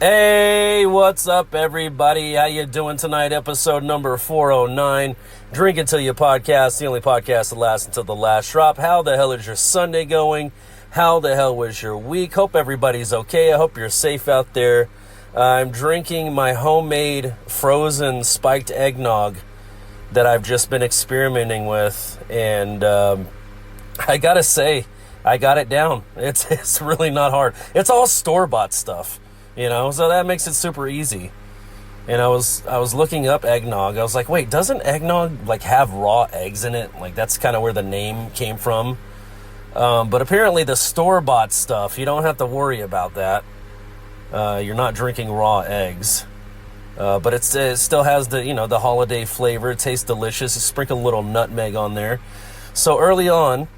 Hey, what's up, everybody? How you doing tonight? Episode number 409. Drink Until You podcast, the only podcast that lasts until the last drop. How the hell is your Sunday going? How the hell was your week? Hope everybody's okay. I hope you're safe out there. I'm drinking my homemade frozen spiked eggnog that I've just been experimenting with, and I gotta say, I got it down. It's really not hard. It's all store-bought stuff. So that makes it super easy. And I was looking up eggnog. I was like, wait, doesn't eggnog have raw eggs in it? That's kind of where the name came from. But apparently the store-bought stuff, you don't have to worry about that. You're not drinking raw eggs. But it still has the holiday flavor. It tastes delicious. You sprinkle a little nutmeg on there. So early on,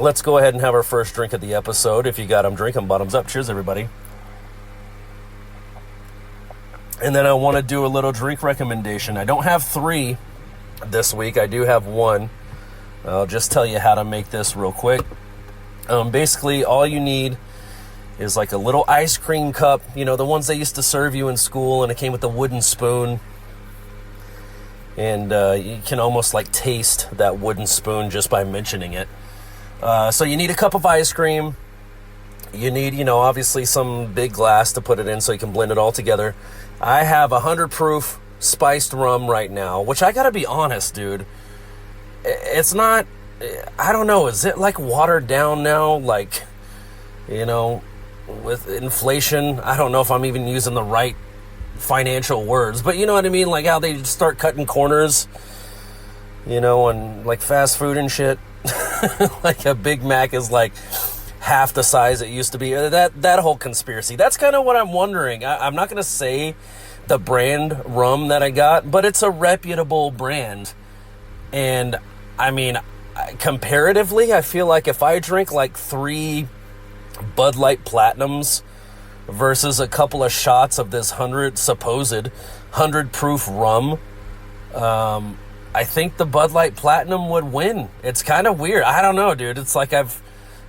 let's go ahead and have our first drink of the episode. If you got them, drink them. Bottoms up. Cheers, everybody. And then I want to do a little drink recommendation. I don't have 3 this week. I do have 1. I'll just tell you how to make this real quick. Basically, all you need is a little ice cream cup. The ones they used to serve you in school, and it came with a wooden spoon. And you can almost taste that wooden spoon just by mentioning it. So you need a cup of ice cream. You need, obviously some big glass to put it in so you can blend it all together. I have 100 proof spiced rum right now, which I gotta be honest, dude. It's not, I don't know, is it watered down now? With inflation, I don't know if I'm even using the right financial words, but you know what I mean? How they start cutting corners, and fast food and shit. A Big Mac is half the size it used to be. That whole conspiracy. That's kind of what I'm wondering. I'm not going to say the brand rum that I got, but it's a reputable brand. And, I mean, comparatively, I feel like if I drink 3 Bud Light Platinums versus a couple of shots of this supposed 100 proof rum, I think the Bud Light Platinum would win. It's kind of weird. I don't know, dude. It's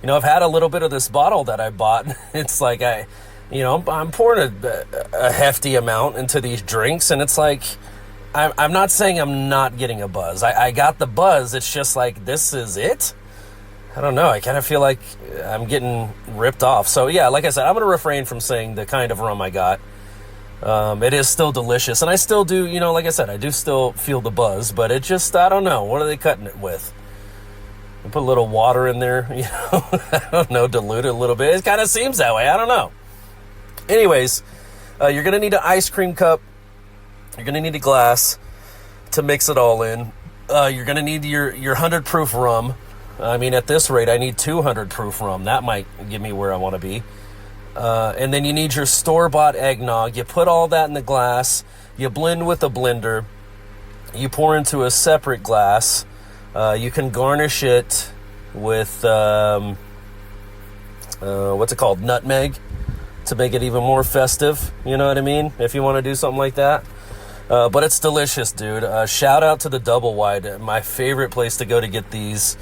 I've had a little bit of this bottle that I bought. It's I'm pouring a hefty amount into these drinks, and it's I'm not saying I'm not getting a buzz. I got the buzz. It's just this is it? I don't know. I kind of feel like I'm getting ripped off. So, yeah, like I said, I'm going to refrain from saying the kind of rum I got. It is still delicious, and I still do, like I said, I do still feel the buzz, but it just, I don't know. What are they cutting it with? Put a little water in there, I don't know, dilute it a little bit. It kind of seems that way. I don't know. Anyways, you're going to need an ice cream cup. You're going to need a glass to mix it all in. You're going to need your 100 proof rum. I mean, at this rate, I need 200 proof rum. That might get me where I want to be. And then you need your store-bought eggnog. You put all that in the glass. You blend with a blender. You pour into a separate glass. You can garnish it with, what's it called? Nutmeg, to make it even more festive. You know what I mean? If you want to do something like that. But it's delicious, dude. Shout out to the Double Wide. My favorite place to go to get these.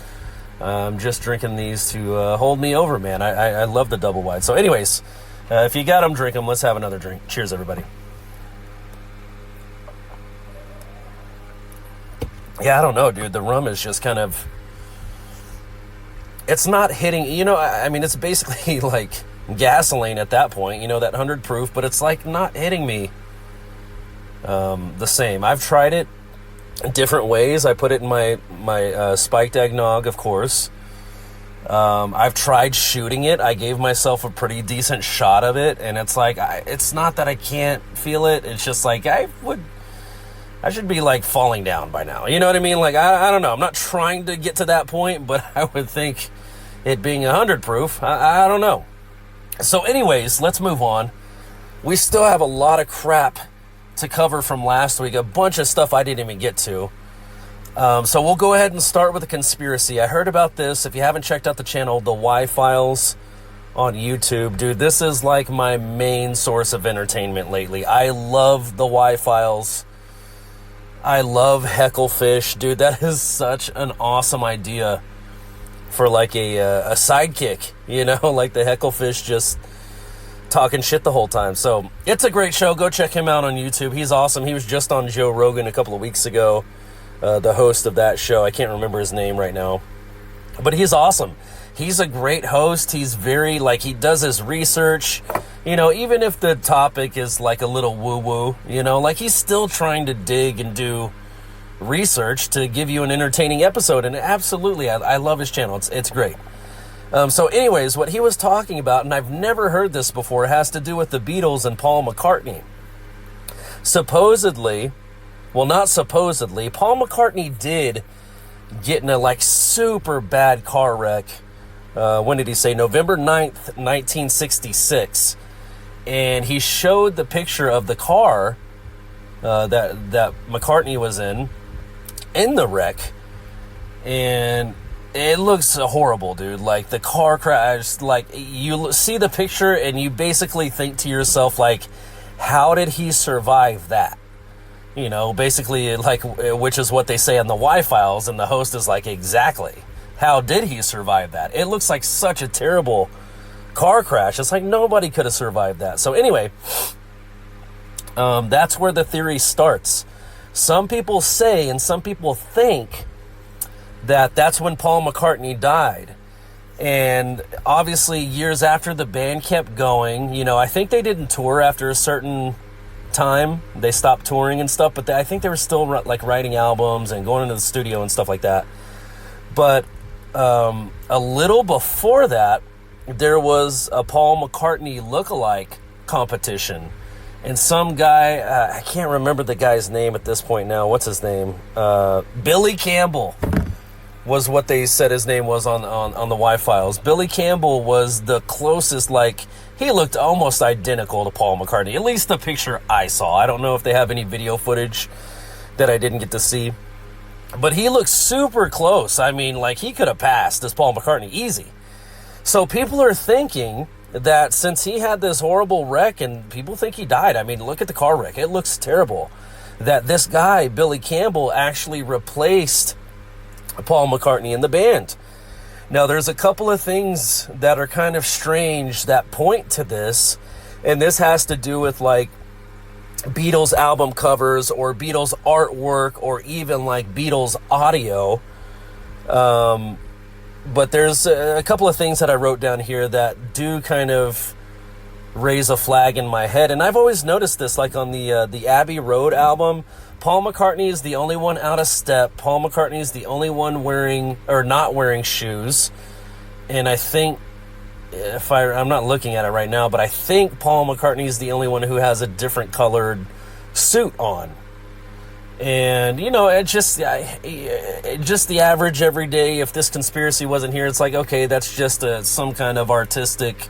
I'm just drinking these to hold me over, man. I love the Double Wide. So anyways, if you got them, drink them. Let's have another drink. Cheers, everybody. Yeah, I don't know, dude. The rum is just kind of... It's not hitting... I mean, it's basically gasoline at that point. That 100 proof, but it's not hitting me the same. I've tried it different ways. I put it in my spiked eggnog, of course. I've tried shooting it. I gave myself a pretty decent shot of it, and it's it's not that I can't feel it. It's just I should be falling down by now. You know what I mean? I don't know. I'm not trying to get to that point, but I would think it being 100 proof, I don't know. So anyways, let's move on. We still have a lot of crap to cover from last week. A bunch of stuff I didn't even get to. So we'll go ahead and start with a conspiracy. I heard about this. If you haven't checked out the channel, the Y-Files on YouTube. Dude, this is my main source of entertainment lately. I love the Y-Files. I love Hecklefish. Dude, that is such an awesome idea for a sidekick, the Hecklefish just talking shit the whole time. So it's a great show. Go check him out on YouTube. He's awesome. He was just on Joe Rogan a couple of weeks ago, the host of that show. I can't remember his name right now, but he's awesome. He's a great host. He's very, like, he does his research, you know, even if the topic is like a little woo-woo, you know, like he's still trying to dig and do research to give you an entertaining episode. And absolutely, I love his channel. It's great. So anyways, what he was talking about, and I've never heard this before, has to do with the Beatles and Paul McCartney. Supposedly, well, not supposedly, Paul McCartney did get in a, like, super bad car wreck. When did he say? November 9th, 1966. And he showed the picture of the car that McCartney was in the wreck. And it looks horrible, dude. Like, the car crash, like, you see the picture and you basically think to yourself, like, how did he survive that? You know, basically, like, which is what they say on the Y-Files, and the host is like, exactly. How did he survive that? It looks like such a terrible car crash. It's like nobody could have survived that. So anyway, that's where the theory starts. Some people say, and some people think, that that's when Paul McCartney died. And obviously, years after, the band kept going. You know, I think they didn't tour after a certain time. They stopped touring and stuff, but I think they were still, like, writing albums and going into the studio and stuff like that. But a little before that, there was a Paul McCartney lookalike competition. And some guy, I can't remember the guy's name at this point now. What's his name? Billy Campbell was what they said his name was on the Y-Files. Billy Campbell was the closest, like, he looked almost identical to Paul McCartney. At least the picture I saw. I don't know if they have any video footage that I didn't get to see. But he looks super close. I mean, like, he could have passed as Paul McCartney easy. So people are thinking that since he had this horrible wreck, and people think he died. I mean, look at the car wreck. It looks terrible. That this guy, Billy Campbell, actually replaced Paul McCartney in the band. Now, there's a couple of things that are kind of strange that point to this. And this has to do with, like, Beatles album covers or Beatles artwork or even, like, Beatles audio. But there's a couple of things that I wrote down here that do kind of raise a flag in my head. And I've always noticed this, like on the Abbey Road album, Paul McCartney is the only one out of step. Paul McCartney is the only one wearing or not wearing shoes. And I think, I'm not looking at it right now, but I think Paul McCartney is the only one who has a different colored suit on. And, you know, it's just the average everyday, if this conspiracy wasn't here, it's like, okay, that's just some kind of artistic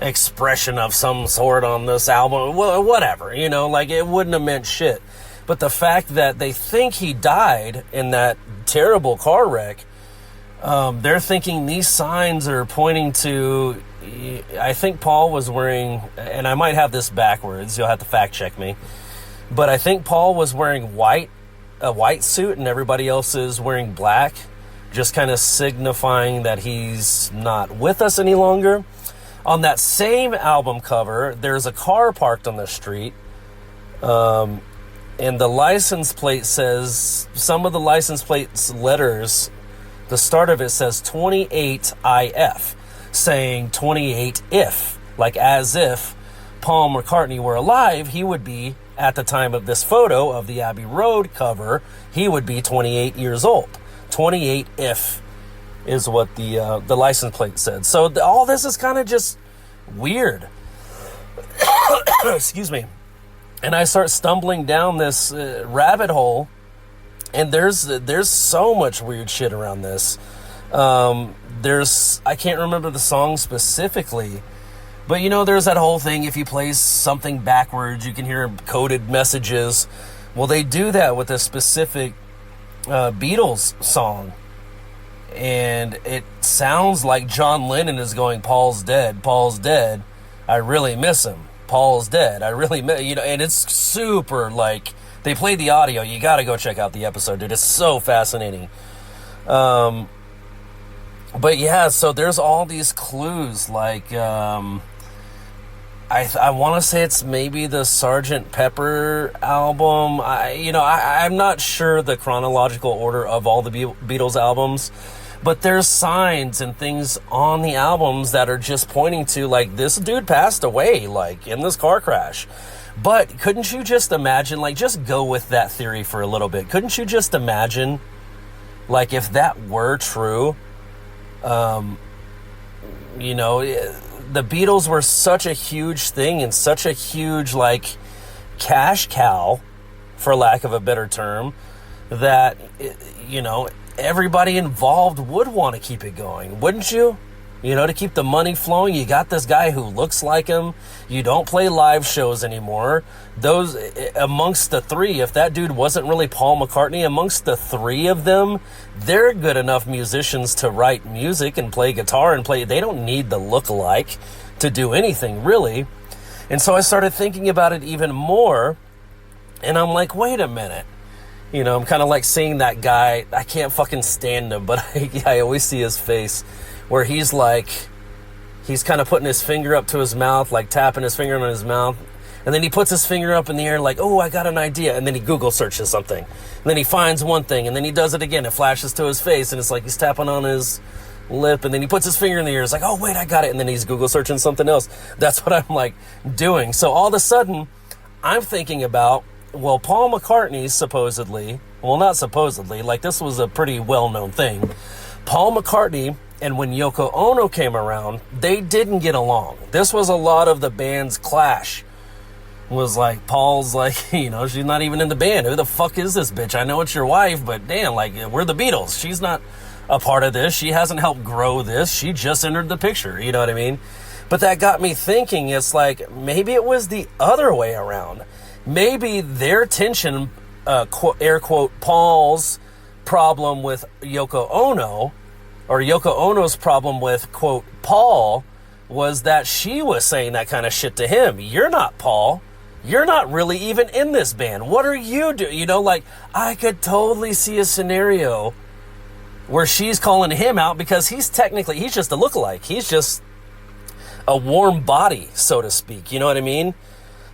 expression of some sort on this album. Well, whatever, you know, like, it wouldn't have meant shit. But the fact that they think he died in that terrible car wreck, they're thinking these signs are pointing to, I think Paul was wearing, and I might have this backwards, you'll have to fact check me, but I think Paul was wearing a white suit and everybody else is wearing black, just kind of signifying that he's not with us any longer. On that same album cover, there's a car parked on the street, and the license plate says, some of the license plate's letters, the start of it says 28IF, saying 28 if, like as if Paul McCartney were alive, he would be, at the time of this photo of the Abbey Road cover, he would be 28 years old. 28 if is what the license plate said. So all this is kind of just weird. Excuse me. And I start stumbling down this rabbit hole, and there's so much weird shit around this. I can't remember the song specifically, but you know, there's that whole thing, if you play something backwards, you can hear coded messages. Well, they do that with a specific Beatles song, and it sounds like John Lennon is going, Paul's dead, Paul's dead, I really miss him. Paul's dead, I really miss, you know, and it's super, like, they played the audio. You got to go check out the episode, dude. It's so fascinating. But yeah, so there's all these clues, like, I want to say it's maybe the Sgt. Pepper album. I'm not sure the chronological order of all the Beatles albums, but there's signs and things on the albums that are just pointing to, like, this dude passed away, like, in this car crash. But couldn't you just imagine, like, just go with that theory for a little bit. Couldn't you just imagine, like, if that were true, the Beatles were such a huge thing and such a huge, like, cash cow, for lack of a better term, that, everybody involved would want to keep it going, wouldn't you? To keep the money flowing. You got this guy who looks like him. You don't play live shows anymore. Those, amongst the three, if that dude wasn't really Paul McCartney, amongst the three of them, they're good enough musicians to write music and play guitar and play. They don't need the look-alike to do anything, really. And so I started thinking about it even more, and I'm like, wait a minute. I'm kind of like seeing that guy. I can't fucking stand him, but I always see his face, where he's kind of putting his finger up to his mouth, like tapping his finger on his mouth. And then he puts his finger up in the air like, oh, I got an idea. And then he Google searches something. And then he finds one thing. And then he does it again. It flashes to his face. And it's like he's tapping on his lip. And then he puts his finger in the air. It's like, oh, wait, I got it. And then he's Google searching something else. That's what I'm, like, doing. So all of a sudden, I'm thinking about, well, Paul McCartney supposedly, well, not supposedly, like, this was a pretty well-known thing. Paul McCartney, and when Yoko Ono came around, they didn't get along. This was a lot of the band's clash. Was like, Paul's like, she's not even in the band. Who the fuck is this bitch? I know it's your wife, but damn, like, we're the Beatles. She's not a part of this. She hasn't helped grow this. She just entered the picture. You know what I mean? But that got me thinking, it's like, maybe it was the other way around. Maybe their tension, air quote, Paul's problem with Yoko Ono, or Yoko Ono's problem with, quote, Paul, was that she was saying that kind of shit to him. You're not Paul. You're not really even in this band. What are you doing? Like, I could totally see a scenario where she's calling him out because he's just a lookalike. He's just a warm body, so to speak. You know what I mean?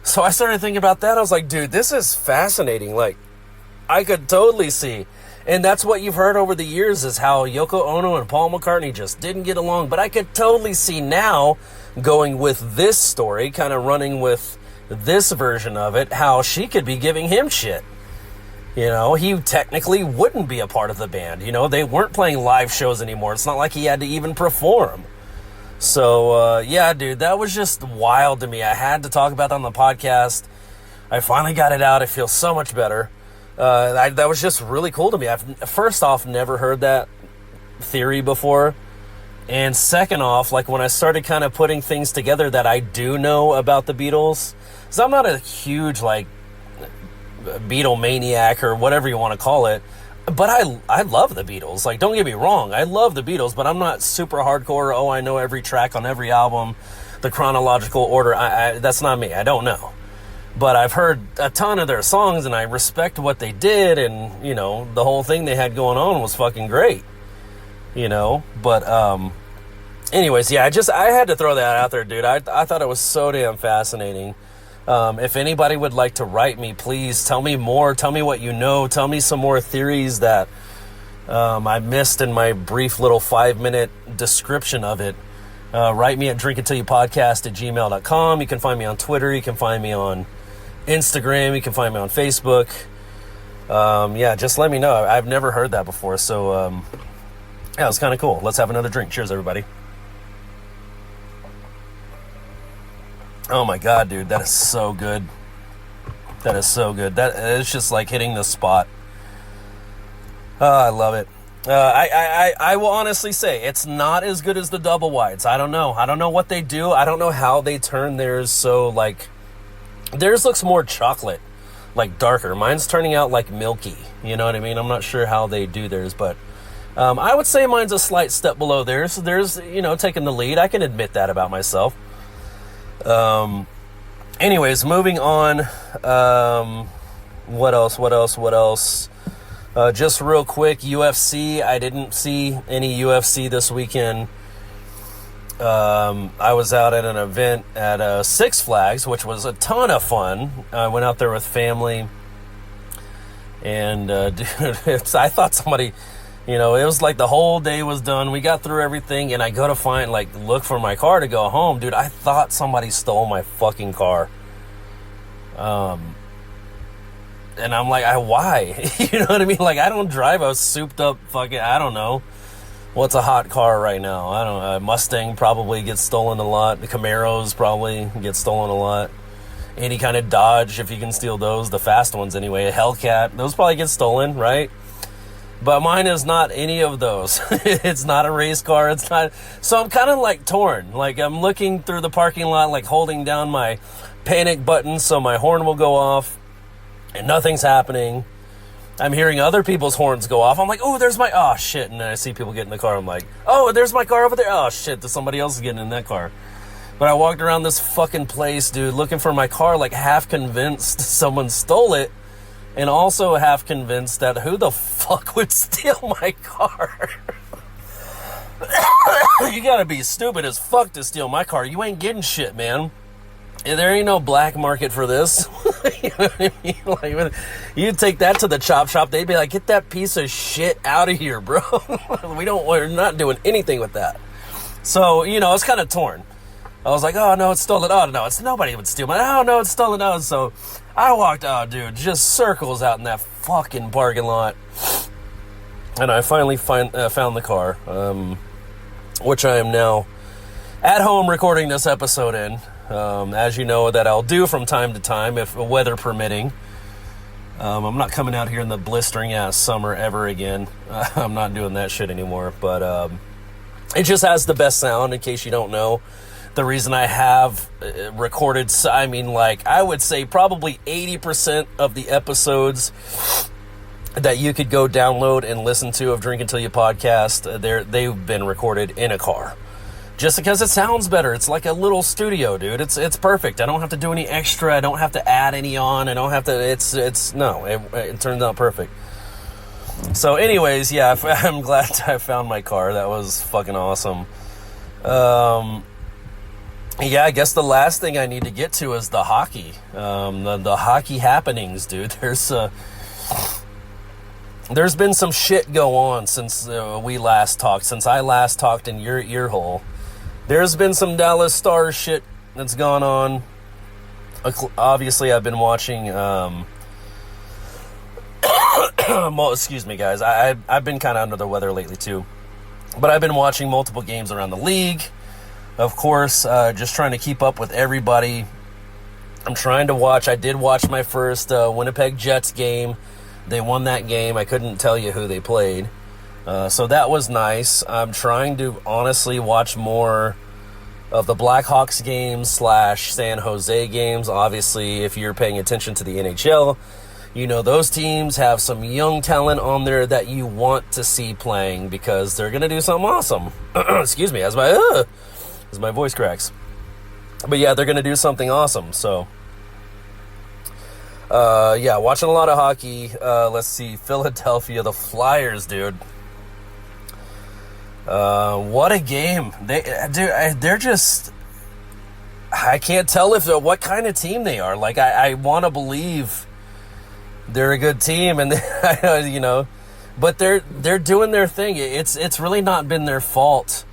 So I started thinking about that. I was like, dude, this is fascinating. Like, I could totally see. And that's what you've heard over the years, is how Yoko Ono and Paul McCartney just didn't get along. But I could totally see now, going with this story, kind of running with this version of it, how she could be giving him shit. He technically wouldn't be a part of the band. They weren't playing live shows anymore. It's not like he had to even perform. So, yeah, dude, that was just wild to me. I had to talk about that on the podcast. I finally got it out. It feels so much better. That was just really cool to me. I've, first off, never heard that theory before. And second off, like, when I started kind of putting things together that I do know about the Beatles, because I'm not a huge, like, Beatle maniac or whatever you want to call it, but I love the Beatles. Like, don't get me wrong, I love the Beatles, but I'm not super hardcore. Oh, I know every track on every album, the chronological order. That's not me. I don't know. But I've heard a ton of their songs, and I respect what they did, and, the whole thing they had going on was fucking great. But, anyways, yeah, I had to throw that out there, dude. I thought it was so damn fascinating. If anybody would like to write me, please tell me more. Tell me what you know. Tell me some more theories that I missed in my brief little 5-minute description of it. Write me at drinkuntilyoupodcast@gmail.com. You can find me on Twitter. You can find me on Instagram. You can find me on Facebook. Yeah, just let me know. I've never heard that before. So, yeah, it was kind of cool. Let's have another drink. Cheers, everybody. Oh my God, dude, that is so good. That is so good. That is just like hitting the spot. Oh, I love it. I will honestly say it's not as good as the double whites. I don't know. I don't know what they do. I don't know how they turn theirs so, like, theirs looks more chocolate, like darker. Mine's turning out like milky. You know what I mean? I'm not sure how they do theirs, but I would say mine's a slight step below theirs. So there's, taking the lead. I can admit that about myself. Anyways, moving on. What else? Just real quick, UFC. I didn't see any UFC this weekend. I was out at an event at Six Flags, which was a ton of fun. I went out there with family, and dude, I thought somebody, it was like the whole day was done. We got through everything, and I go to look for my car to go home. Dude, I thought somebody stole my fucking car. And I'm like, why? You know what I mean? Like, I don't drive a souped up fucking, I don't know. What's a hot car right now? I don't know. Mustang probably gets stolen a lot. The Camaros probably get stolen a lot. Any kind of Dodge, if you can steal those, the fast ones anyway. A Hellcat, those probably get stolen, right? But mine is not any of those. It's not a race car. It's not. So I'm kind of like torn. Like, I'm looking through the parking lot, like holding down my panic button so my horn will go off, and nothing's happening. I'm hearing other people's horns go off. I'm like, oh, there's my, oh, shit. And then I see people get in the car. I'm like, oh, there's my car over there. Oh, shit, there's somebody else getting in that car. But I walked around this fucking place, dude, looking for my car, like half convinced someone stole it, and also half convinced that who the fuck would steal my car? You gotta be stupid as fuck to steal my car. You ain't getting shit, man. There ain't no black market for this. You know what I mean? Like, you take that to the chop shop, they'd be like, get that piece of shit out of here, bro. We're not doing anything with that. So, it's kind of torn. I was like, oh, no, it's stolen. Oh, no, nobody would steal my, oh, no, it's stolen. Oh, so I walked out, dude, just circles out in that fucking parking lot. And I finally found the car, which I am now at home recording this episode in. As you know, that I'll do from time to time, if weather permitting. I'm not coming out here in the blistering ass summer ever again. I'm not doing that shit anymore, but it just has the best sound. In case you don't know, the reason I have recorded, I would say probably 80% of the episodes that you could go download and listen to of Drink Until You podcast, they've been recorded in a car. Just because it sounds better. It's like a little studio, dude. It's perfect. I don't have to do any extra. I don't have to add any on. I don't have to, it turns out perfect. So anyways, yeah, I'm glad I found my car. That was fucking awesome. Yeah, I guess the last thing I need to get to is the hockey. The hockey happenings, dude. There's been some shit go on since we last talked. Since I last talked in your ear hole. There's been some Dallas Stars shit that's gone on. Obviously, I've been watching... excuse me, guys. I've been kind of under the weather lately, too. But I've been watching multiple games around the league. Of course, just trying to keep up with everybody. I'm trying to watch... I did watch my first Winnipeg Jets game. They won that game. I couldn't tell you who they played. So that was nice. I'm trying to honestly watch more of the Blackhawks games / San Jose games. Obviously, if you're paying attention to the NHL, those teams have some young talent on there that you want to see playing because they're going to do something awesome. Excuse me, as my voice cracks. But yeah, they're going to do something awesome. So, yeah, watching a lot of hockey. Let's see, Philadelphia, the Flyers, dude. What a game. They're just, I can't tell what kind of team they are. Like, I want to believe they're a good team, and but they're doing their thing. It's really not been their fault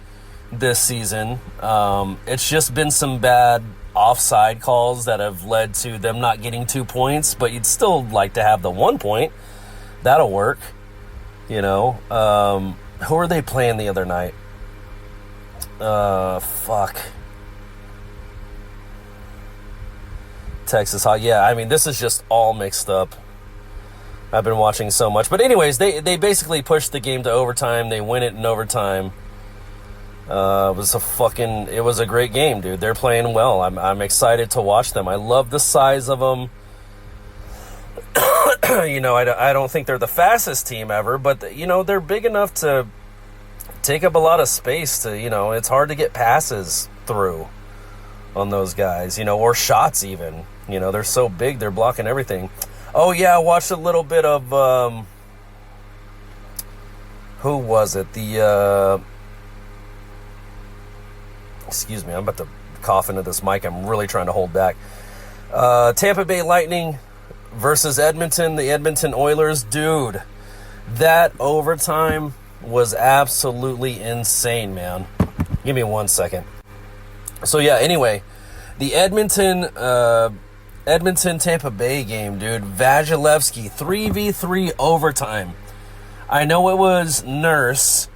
this season. It's just been some bad offside calls that have led to them not getting 2 points, but you'd still like to have the 1 point. That'll work, Who are they playing the other night? Fuck. Texas Hawk. Yeah, this is just all mixed up. I've been watching so much. But anyways, they basically pushed the game to overtime. They win it in overtime. It was a great game, dude. They're playing well. I'm excited to watch them. I love the size of them. I don't think they're the fastest team ever, but, they're big enough to take up a lot of space to, it's hard to get passes through on those guys, or shots even. They're so big, they're blocking everything. Oh, yeah, I watched a little bit of, who was it? Excuse me, I'm about to cough into this mic. I'm really trying to hold back. Tampa Bay Lightning versus Edmonton, the Edmonton Oilers. Dude, that overtime was absolutely insane, man. Give me 1 second. So yeah, anyway, the Edmonton-Tampa Bay game, dude. Vasilevsky, 3v3 overtime. I know it was Nurse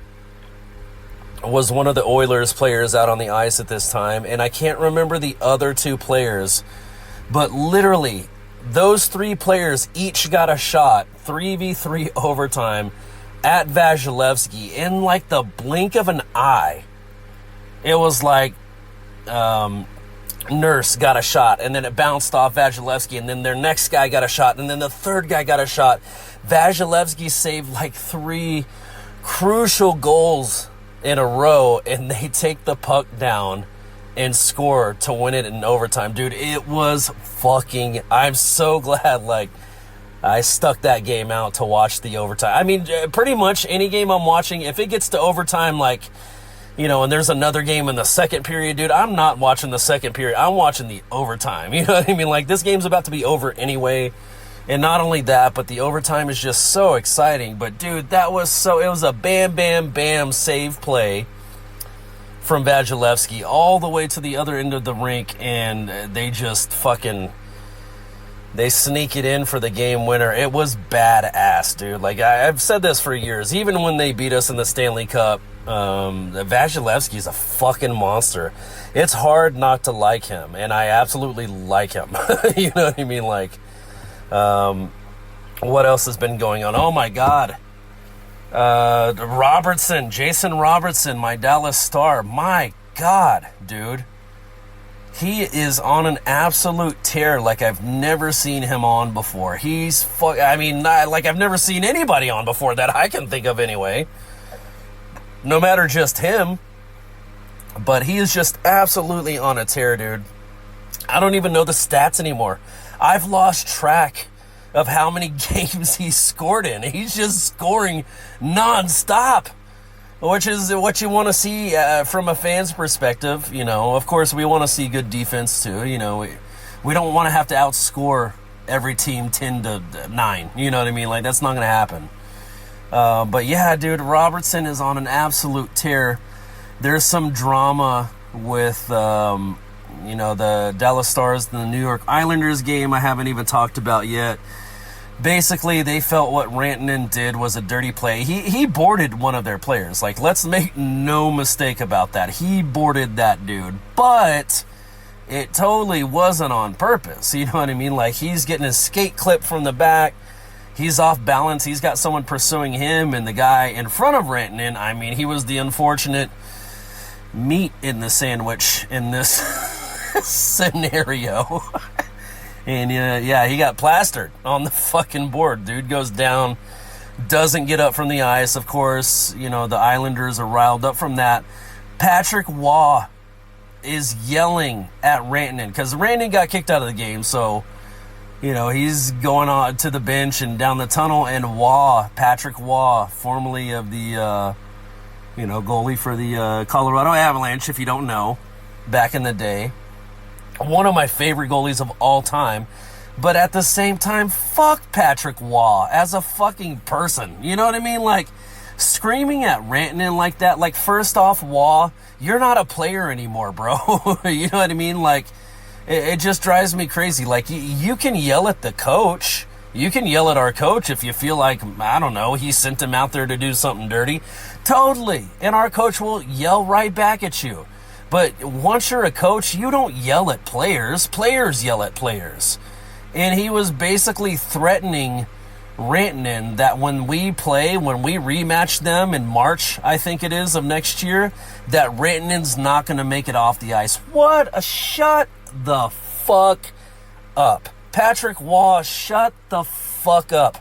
was one of the Oilers players out on the ice at this time, and I can't remember the other two players, but literally, those three players each got a shot, 3v3 overtime, at Vasilevsky in like the blink of an eye. It was like Nurse got a shot, and then it bounced off Vasilevsky, and then their next guy got a shot, and then the third guy got a shot. Vasilevsky saved like 3 crucial goals in a row, and they take the puck down and score to win it in overtime. Dude, it was fucking... I'm so glad, like, I stuck that game out to watch the overtime. I mean, pretty much any game I'm watching, if it gets to overtime, like, you know, and there's another game in the second period, dude, I'm not watching the second period. I'm watching the overtime. You know what I mean? Like, this game's about to be over anyway. And not only that, but the overtime is just so exciting. But, dude, it was a bam, bam, bam save play from Vasilevsky all the way to the other end of the rink, and they just they sneak it in for the game winner. It was badass, dude. Like, I've said this for years. Even when they beat us in the Stanley Cup, Vasilevsky's a fucking monster. It's hard not to like him, and I absolutely like him. You know what I mean? Like, what else has been going on? Oh my God. Jason Robertson, my Dallas Star. My God, dude. He is on an absolute tear like I've never seen him on before. I've never seen anybody on before that I can think of anyway. No matter just him. But he is just absolutely on a tear, dude. I don't even know the stats anymore. I've lost track of how many games he's scored in. He's just scoring nonstop, which is what you want to see from a fan's perspective. You know, of course, we want to see good defense too. You know, we don't want to have to outscore every team 10-9. You know what I mean? Like, that's not going to happen. But yeah, dude, Robertson is on an absolute tear. There's some drama with the Dallas Stars and the New York Islanders game I haven't even talked about yet. Basically, they felt what Rantanen did was a dirty play. He boarded one of their players. Like, let's make no mistake about that. He boarded that dude. But it totally wasn't on purpose. You know what I mean? Like, he's getting his skate clipped from the back. He's off balance. He's got someone pursuing him. And the guy in front of Rantanen, I mean, he was the unfortunate meat in the sandwich in this scenario. And he got plastered on the fucking board. Dude goes down, doesn't get up from the ice. Of course, you know, the Islanders are riled up from that. Patrick Waugh is yelling at Rantanen because Rantanen got kicked out of the game. So, you know, he's going on to the bench and down the tunnel. And Patrick Waugh, formerly of the, goalie for the Colorado Avalanche, if you don't know, back in the day. One of my favorite goalies of all time. But at the same time, fuck Patrick Waugh as a fucking person. You know what I mean? Like, screaming at Rantanen like that. Like, first off, Waugh, you're not a player anymore, bro. You know what I mean? Like, it just drives me crazy. Like, you can yell at the coach. You can yell at our coach if you feel like, I don't know, he sent him out there to do something dirty. Totally. And our coach will yell right back at you. But once you're a coach, you don't yell at players. Players yell at players. And he was basically threatening Rantanen that when we rematch them in March, I think it is, of next year, that Rantanen's not going to make it off the ice. Shut the fuck up. Patrick Waugh, shut the fuck up.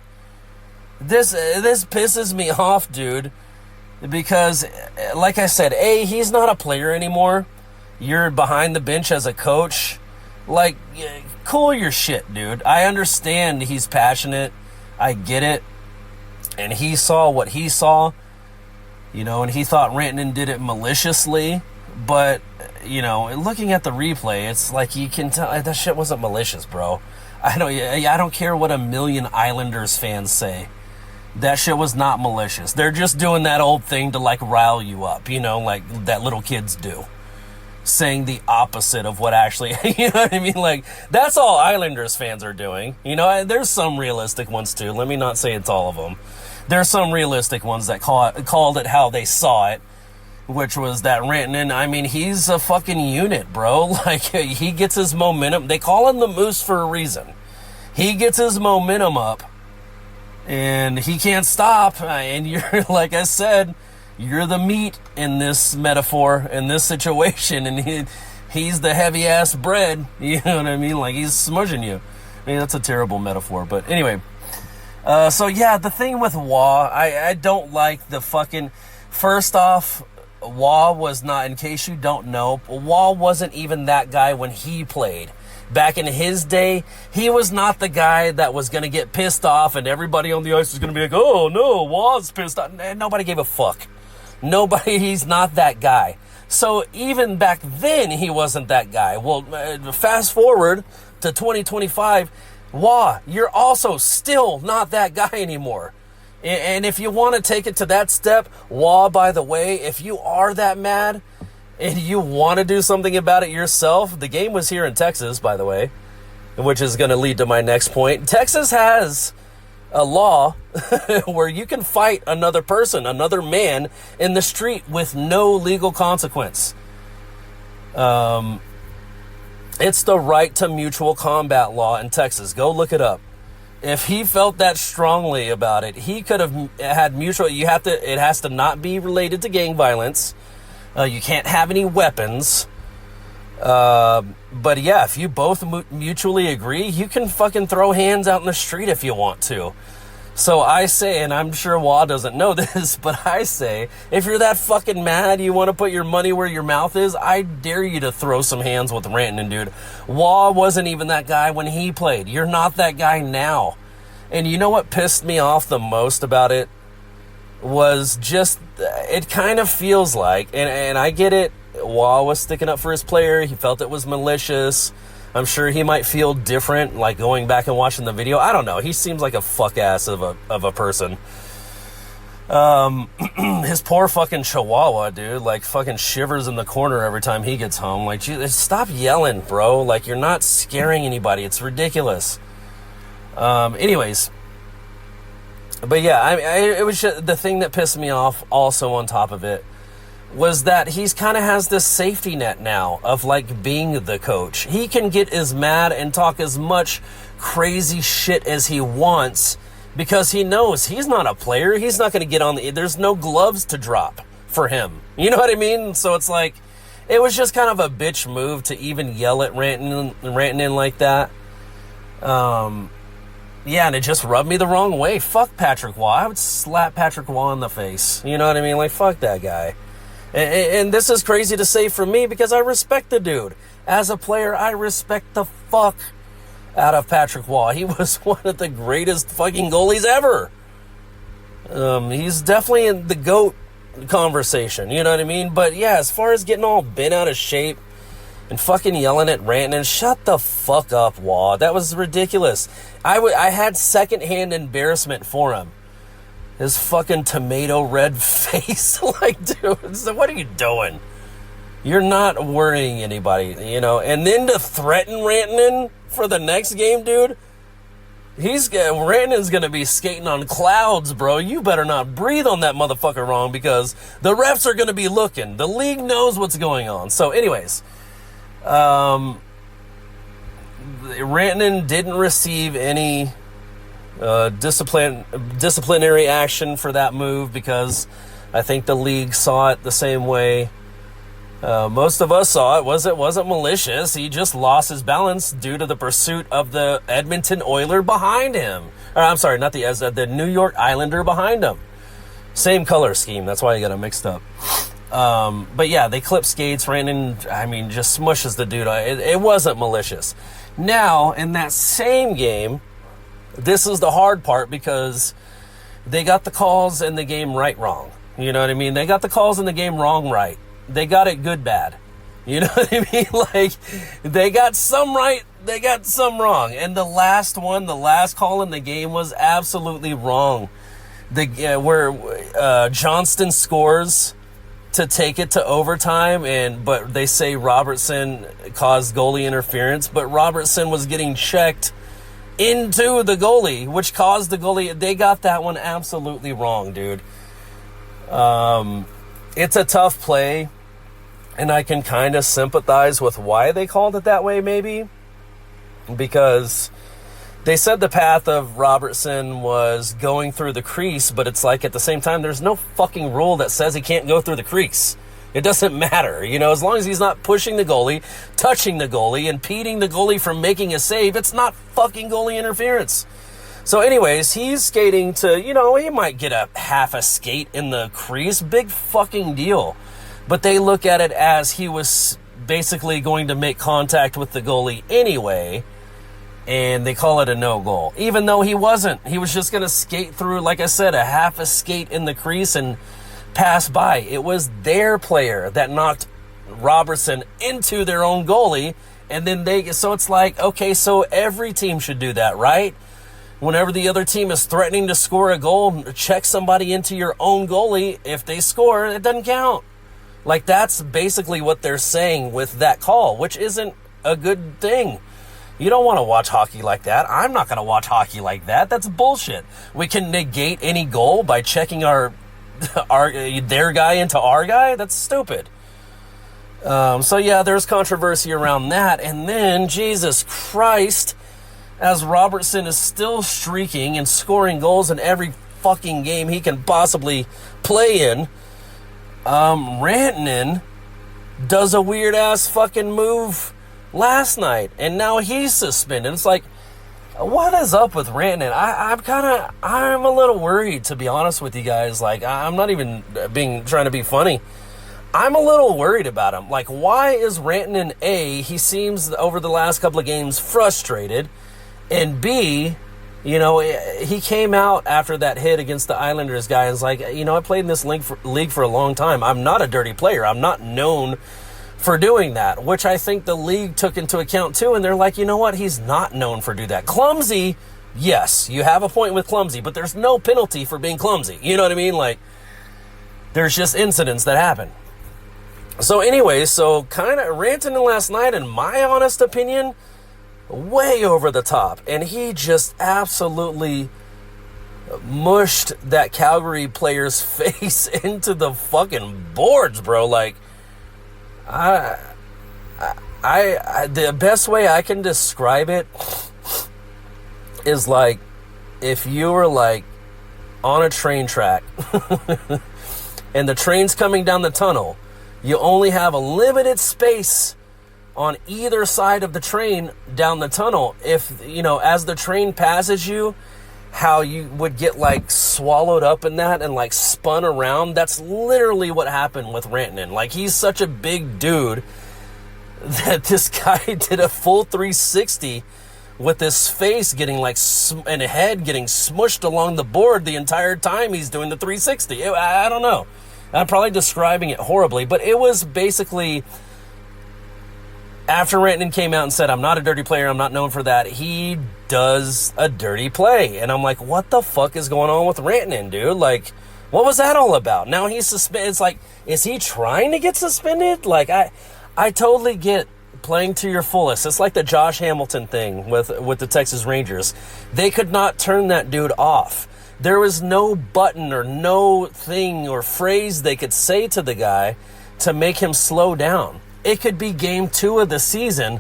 This pisses me off, dude. Because, like I said, he's not a player anymore. You're behind the bench as a coach. Like, cool your shit, dude. I understand he's passionate. I get it. And he saw what he saw. You know, and he thought Rantanen did it maliciously. But, you know, looking at the replay, it's like you can tell that shit wasn't malicious, bro. I don't care what a million Islanders fans say. That shit was not malicious. They're just doing that old thing to, like, rile you up, you know, like that little kids do. Saying the opposite of what actually, you know what I mean? Like, that's all Islanders fans are doing. You know, there's some realistic ones, too. Let me not say it's all of them. There's some realistic ones that called it how they saw it, which was that Rantanen, I mean, he's a fucking unit, bro. Like, he gets his momentum. They call him the Moose for a reason. He gets his momentum up, and he can't stop. And you're, like I said, you're the meat in this metaphor, in this situation, and he's the heavy-ass bread. You know what I mean? Like, he's smushing you. I mean, that's a terrible metaphor, but anyway. So, yeah, the thing with Wah, I don't like the fucking... First off, Wah was not, in case you don't know, Wah wasn't even that guy when he played. Back in his day, he was not the guy that was going to get pissed off and everybody on the ice was going to be like, oh, no, Wah's pissed off. Nobody gave a fuck. He's not that guy. So even back then, he wasn't that guy. Well, fast forward to 2025, Wah, you're also still not that guy anymore. And if you want to take it to that step, Wah, by the way, if you are that mad and you want to do something about it yourself, the game was here in Texas, by the way, which is going to lead to my next point. Texas has a law where you can fight another person, another man in the street with no legal consequence. It's the right to mutual combat law in Texas. Go look it up. If he felt that strongly about it, he could have had mutual. It has to not be related to gang violence. You can't have any weapons. But yeah, if you both mutually agree, you can fucking throw hands out in the street if you want to. So I say, and I'm sure Wah doesn't know this, but I say, if you're that fucking mad, you want to put your money where your mouth is, I dare you to throw some hands with Rantanen, dude. Wah wasn't even that guy when he played. You're not that guy now. And you know what pissed me off the most about it? Was just, it kind of feels like, and I get it, Wah was sticking up for his player. He felt it was malicious. I'm sure he might feel different, like going back and watching the video. I don't know. He seems like a fuck ass of a person. His poor fucking chihuahua, dude, like fucking shivers in the corner every time he gets home. Like, stop yelling, bro. Like, you're not scaring anybody. It's ridiculous. Anyways. But yeah, it was just, the thing that pissed me off also on top of it was that he's kind of has this safety net now of like being the coach. He can get as mad and talk as much crazy shit as he wants because he knows he's not a player. He's not going to get on there's no gloves to drop for him. You know what I mean? So it's like, it was just kind of a bitch move to even yell at Rantanen like that. Yeah, and it just rubbed me the wrong way. Fuck Patrick Wah. I would slap Patrick Wah in the face. You know what I mean? Like, fuck that guy. And this is crazy to say for me because I respect the dude. As a player, I respect the fuck out of Patrick Wah. He was one of the greatest fucking goalies ever. He's definitely in the GOAT conversation, you know what I mean? But yeah, as far as getting all bent out of shape and fucking yelling at Rantanen, shut the fuck up, Wah. That was ridiculous. I had secondhand embarrassment for him. His fucking tomato red face. Like, dude, so what are you doing? You're not worrying anybody, you know? And then to threaten Rantanen for the next game, dude, Rantanen's gonna be skating on clouds, bro. You better not breathe on that motherfucker wrong because the refs are gonna be looking. The league knows what's going on. So anyways, Rantanen didn't receive any disciplinary action for that move because I think the league saw it the same way. Most of us saw it. It wasn't malicious. He just lost his balance due to the pursuit of the Edmonton Oiler behind him. Or, I'm sorry, not the New York Islander behind him. Same color scheme. That's why you got it mixed up. But yeah, they clip skates. Rantanen, I mean, just smushes the dude. It wasn't malicious. Now, in that same game, this is the hard part because they got the calls in the game wrong. You know what I mean? They got the calls in the game right. they got it good bad. You know what I mean? Like, they got some right, they got some wrong. And the last call in the game was absolutely wrong. Where Johnston scores to take it to overtime, but they say Robertson caused goalie interference, but Robertson was getting checked into the goalie, which caused the goalie. They got that one absolutely wrong, dude. It's a tough play, and I can kind of sympathize with why they called it that way, maybe, because they said the path of Robertson was going through the crease, but it's like, at the same time, there's no fucking rule that says he can't go through the crease. It doesn't matter, as long as he's not pushing the goalie, touching the goalie, impeding the goalie from making a save, it's not fucking goalie interference. So anyways, he's skating to, he might get a half a skate in the crease, big fucking deal. But they look at it as he was basically going to make contact with the goalie anyway, and they call it a no goal. Even though he wasn't. He was just going to skate through, like I said, a half a skate in the crease and pass by. It was their player that knocked Robertson into their own goalie, and then so it's like, okay, so every team should do that, right? Whenever the other team is threatening to score a goal, check somebody into your own goalie. If they score, it doesn't count. Like, that's basically what they're saying with that call, which isn't a good thing. You don't want to watch hockey like that. I'm not going to watch hockey like that. That's bullshit. We can negate any goal by checking their guy into our guy. That's stupid. So yeah, there's controversy around that. And then, Jesus Christ, as Robertson is still streaking and scoring goals in every fucking game he can possibly play in, Rantanen does a weird ass fucking move last night, and now he's suspended. It's like, what is up with Rantanen? I'm a little worried, to be honest with you guys. Like, I'm not even trying to be funny. I'm a little worried about him. Like, why is Rantanen, A, he seems over the last couple of games frustrated, and B, he came out after that hit against the Islanders guy and was like, I played in this league for a long time. I'm not a dirty player. I'm not known for doing that, which I think the league took into account too, and they're like, you know what, he's not known for do that. Clumsy, yes, you have a point with clumsy, but there's no penalty for being clumsy. You know what I mean? Like, there's just incidents that happen. So anyways, kind of Rantanen last night, in my honest opinion, way over the top, and he just absolutely mushed that Calgary player's face into the fucking boards, bro. Like, the best way I can describe it is like, if you were like on a train track and the train's coming down the tunnel, you only have a limited space on either side of the train down the tunnel. If, as the train passes you, how you would get like swallowed up in that and like spun around. That's literally what happened with Rantanen. Like, he's such a big dude that this guy did a full 360 with his face getting like and head getting smushed along the board the entire time he's doing the 360. I don't know. I'm probably describing it horribly, but it was basically, after Rantanen came out and said, I'm not a dirty player, I'm not known for that, he does a dirty play. And I'm like, what the fuck is going on with Rantanen, dude? Like, what was that all about? Now he's suspended. It's like, is he trying to get suspended? Like, I totally get playing to your fullest. It's like the Josh Hamilton thing with the Texas Rangers. They could not turn that dude off. There was no button or no thing or phrase they could say to the guy to make him slow down. It could be game 2 of the season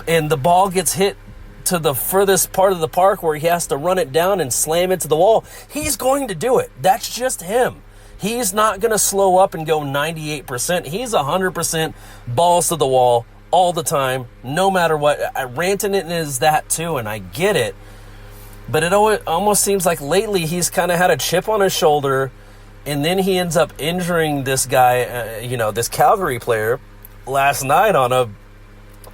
and the ball gets hit to the furthest part of the park where he has to run it down and slam it to the wall. He's going to do it. That's just him. He's not going to slow up and go 98%. He's 100% balls to the wall all the time, no matter what. Rantanen is that too, and I get it. But it almost seems like lately he's kind of had a chip on his shoulder, and then he ends up injuring this guy, this Calgary player last night on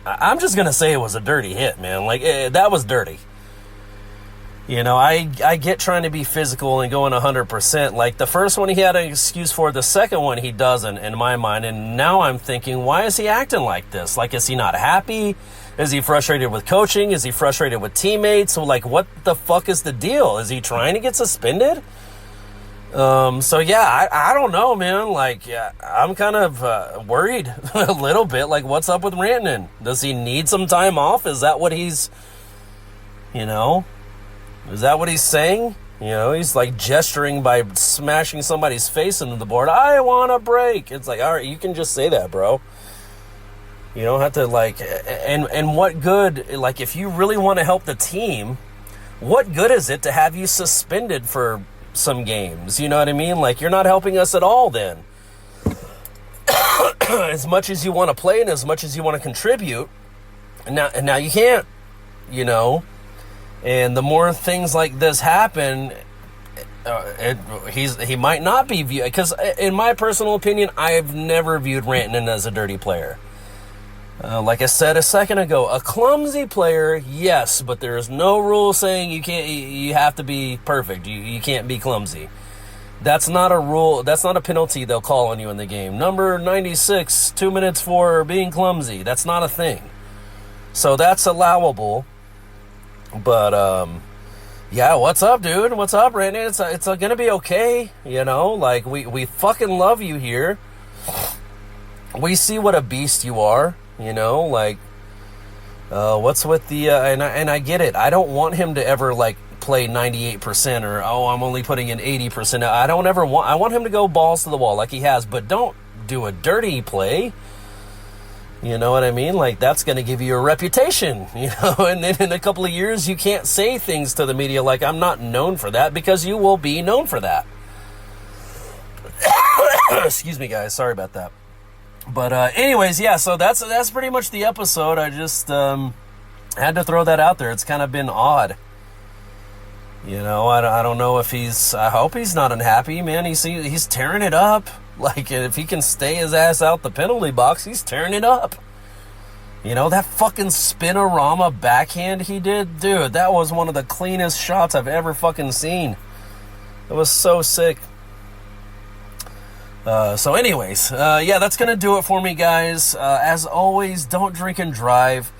I'm just going to say it was a dirty hit, man. Like, that was dirty. You know, I get trying to be physical and going 100%. Like, the first one he had an excuse for, the second one he doesn't, in my mind. And now I'm thinking, why is he acting like this? Like, is he not happy? Is he frustrated with coaching? Is he frustrated with teammates? So, like, what the fuck is the deal? Is he trying to get suspended? So yeah, I don't know, man. Like, yeah, I'm kind of worried a little bit. Like, what's up with Rantanen? Does he need some time off? Is that what he's, you know, is that what he's saying? You know, he's like gesturing by smashing somebody's face into the board. I want a break. It's like, all right, you can just say that, bro. You don't have to, like, and what good, like, if you really want to help the team, what good is it to have you suspended for some games? You know what I mean? Like, you're not helping us at all then. As much as you want to play and as much as you want to contribute, and now you can't, you know? And the more things like this happen, he might not be viewed, because in my personal opinion, I've never viewed Rantanen as a dirty player. Like I said a second ago, a clumsy player, yes, but there is no rule saying you have to be perfect. You can't be clumsy. That's not a rule. That's not a penalty they'll call on you in the game. Number 96, 2 minutes for being clumsy. That's not a thing. So that's allowable. But yeah, what's up, dude? What's up, Rantanen? It's gonna be okay. You know, like, we fucking love you here. We see what a beast you are. You know, like, what's with the, and I get it. I don't want him to ever, like, play 98% or, oh, I'm only putting in 80%. I want him to go balls to the wall like he has, but don't do a dirty play. You know what I mean? Like, that's going to give you a reputation, you know, and then in a couple of years, you can't say things to the media like, I'm not known for that, because you will be known for that. Excuse me, guys. Sorry about that. But anyways, yeah, so that's pretty much the episode. I just had to throw that out there. It's kind of been odd. You know, I don't know if I hope he's not unhappy, man. He's tearing it up. Like, if he can stay his ass out the penalty box, he's tearing it up. You know, that fucking spinorama backhand he did, dude, that was one of the cleanest shots I've ever fucking seen. It was so sick. So anyways, yeah, that's going to do it for me, guys. As always, don't drink and drive.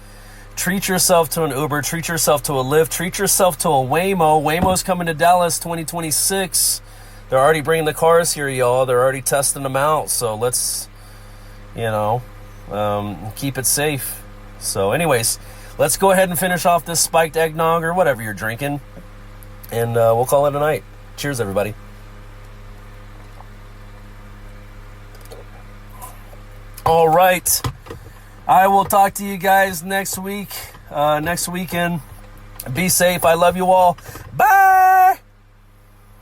Treat yourself to an Uber. Treat yourself to a Lyft. Treat yourself to a Waymo. Waymo's coming to Dallas 2026. They're already bringing the cars here, y'all. They're already testing them out. So let's, you know, keep it safe. So anyways, let's go ahead and finish off this spiked eggnog or whatever you're drinking. And we'll call it a night. Cheers, everybody. All right. I will talk to you guys next week, next weekend. Be safe. I love you all. Bye.